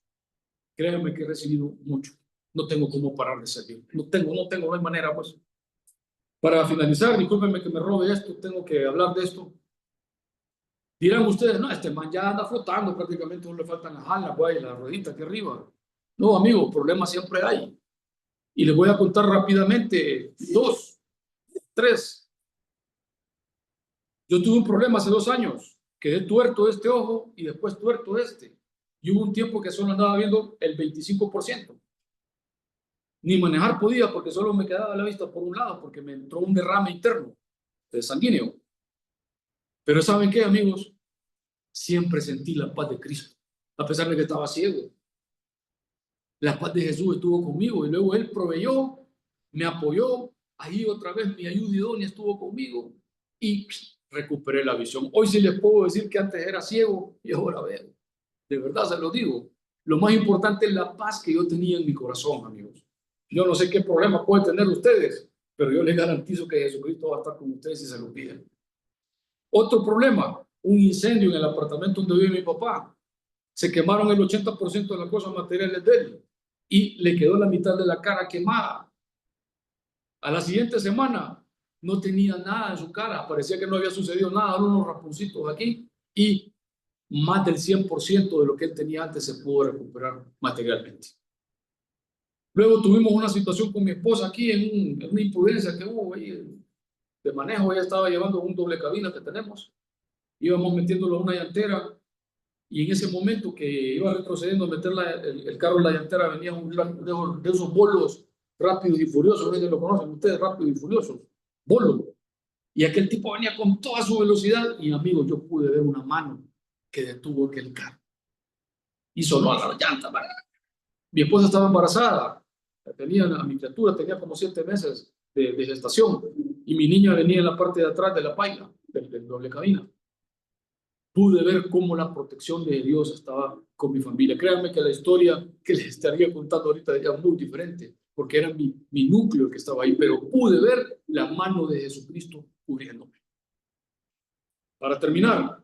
Créanme que he recibido mucho. No tengo cómo parar de servir. No hay manera, pues. Para finalizar, discúlpenme que me robe esto, tengo que hablar de esto. Dirán ustedes, no, este man ya anda flotando, prácticamente no le faltan las alas, pues, la ruedita aquí arriba. No, amigo, problemas siempre hay. Y les voy a contar rápidamente 2, 3. Yo tuve un problema hace 2 años. Quedé tuerto de este ojo y después tuerto de este. Y hubo un tiempo que solo andaba viendo el 25%. Ni manejar podía porque solo me quedaba la vista por un lado, porque me entró un derrame interno de sanguíneo. Pero ¿saben qué, amigos? siempre sentí la paz de Cristo, a pesar de que estaba ciego. La paz de Jesús estuvo conmigo y luego Él proveyó, me apoyó, ahí otra vez mi ayuda idónea estuvo conmigo y recuperé la visión. Hoy sí les puedo decir que antes era ciego y ahora veo. De verdad se lo digo. Lo más importante es la paz que yo tenía en mi corazón, amigos. Yo no sé qué problema pueden tener ustedes, pero yo les garantizo que Jesucristo va a estar con ustedes si se lo piden. Otro problema, un incendio en el apartamento donde vive mi papá. Se quemaron el 80% de las cosas materiales de él y le quedó la mitad de la cara quemada. A la siguiente semana no tenía nada en su cara, parecía que no había sucedido nada, unos rasponcitos aquí y más del 100% de lo que él tenía antes se pudo recuperar materialmente. Luego tuvimos una situación con mi esposa aquí en una imprudencia que hubo ahí de manejo. Ella estaba llevando un doble cabina que tenemos, íbamos metiéndolo a una llantera y en ese momento que iba retrocediendo a meter el carro en la llantera venía un de esos bolos rápidos y furiosos. Ustedes lo conocen, ustedes, rápidos y furiosos, bolos. Y aquel tipo venía con toda su velocidad y, amigos, yo pude ver una mano que detuvo aquel carro y sonó a la llanta. Mi esposa estaba embarazada, tenía a mi criatura, tenía como 7 meses de gestación y mi niña venía en la parte de atrás de la paila del doble cabina. Pude ver cómo la protección de Dios estaba con mi familia. Créanme que la historia que les estaría contando ahorita era muy diferente, porque era mi núcleo que estaba ahí, pero pude ver la mano de Jesucristo cubriéndome. Para terminar,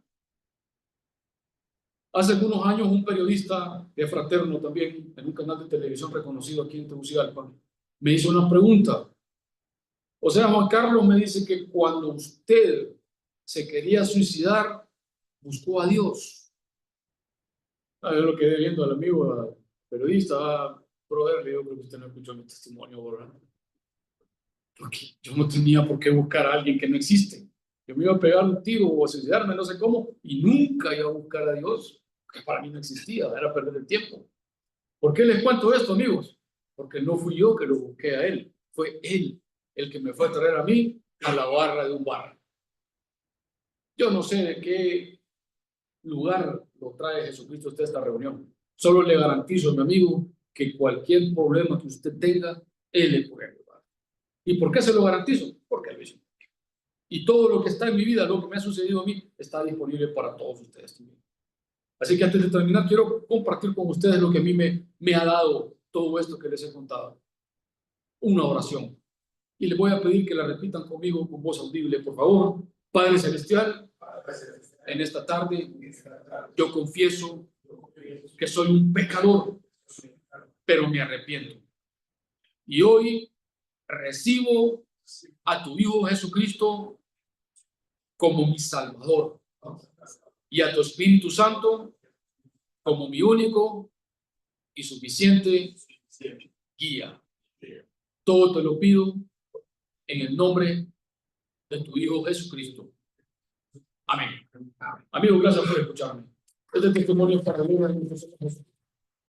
hace algunos años un periodista de Fraterno también, en un canal de televisión reconocido aquí en Tegucigalpa, me hizo una pregunta. O sea, Juan Carlos me dice que cuando usted se quería suicidar, buscó a Dios. Yo lo quedé viendo al amigo, al periodista, brother, le digo, creo que usted no escuchó mi testimonio, ¿verdad? Porque yo no tenía por qué buscar a alguien que no existe. Yo me iba a pegar un tiro o a suicidarme, no sé cómo, y nunca iba a buscar a Dios, que para mí no existía, era perder el tiempo. ¿Por qué les cuento esto, amigos? Porque no fui yo que lo busqué a Él, fue Él el que me fue a traer a mí a la barra de un bar. Yo no sé de qué lugar lo trae Jesucristo a usted a esta reunión. Solo le garantizo, mi amigo, que cualquier problema que usted tenga, Él le puede ayudar. ¿Y por qué se lo garantizo? Porque Él lo hizo. Y todo lo que está en mi vida, lo que me ha sucedido a mí, está disponible para todos ustedes también. Así que antes de terminar, quiero compartir con ustedes lo que a mí me ha dado todo esto que les he contado. Una oración. Y les voy a pedir que la repitan conmigo con voz audible, por favor. Padre Celestial, en esta tarde yo confieso que soy un pecador, pero me arrepiento. Y hoy recibo a tu Hijo Jesucristo como mi Salvador y a tu Espíritu Santo como mi único y suficiente guía. Todo te lo pido en el nombre de tu Hijo Jesucristo. Amén. Amigos, gracias por escucharme. Este testimonio para mí